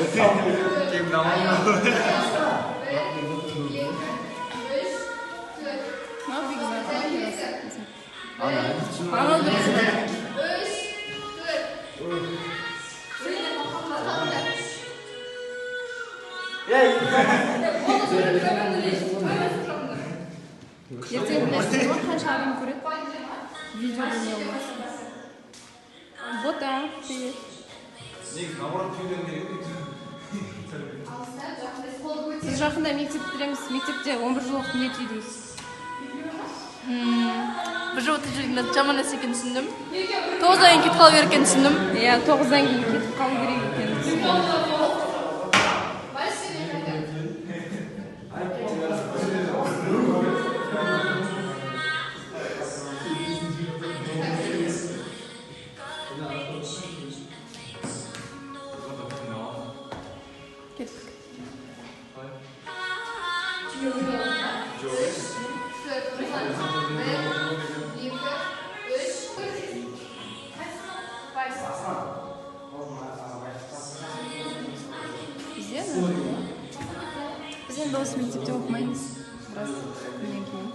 Kim namanya? Siz жақында мектеп бітіреміз. Мектепте 11 жыл оқып не түйдіңіз? Bir жыл өтіп жаман нәрсе екенін түсіндім. 9-дан кейін кетіп қалу керек екенін түсіндім. Иә, 9-дан кейін кетіп қалу керек екенін түсіндім. Biz енді осы мектепте оқымаймыз. Біраз күннен кейін.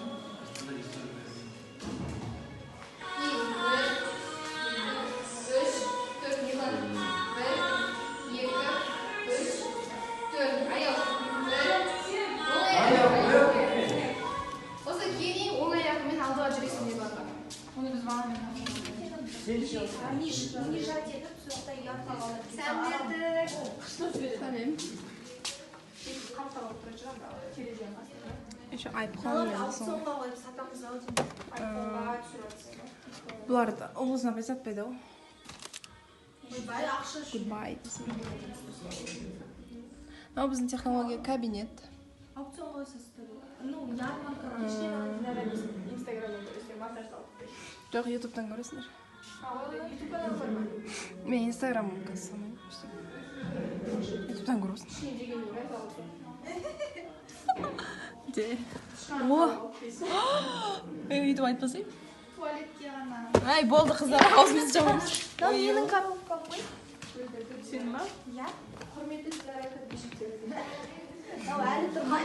Осы кейін оңай аяқымен алдыға жүресің деп жатыр. Оны біз баламен Еще iPhone бұларды ұлызына байсатпайды ғой. Goodbye. Мынау біздің технология кабинет. Жоқ, ютубтан көресіңдер. Мен инстаграмым қазір санаймын. Ютубтан көресің. Де. О! Өйтіп айтпасай. Туалетке ғана. Ай, болды қыздар, аузымызды жабамыз. Менің коробкам ғой. Сен ма? Иә. Құрметті сіздер айтады бешіктерді. Әлі тұрмай.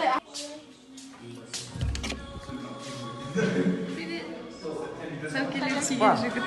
Сәукелер сүйген жігіт.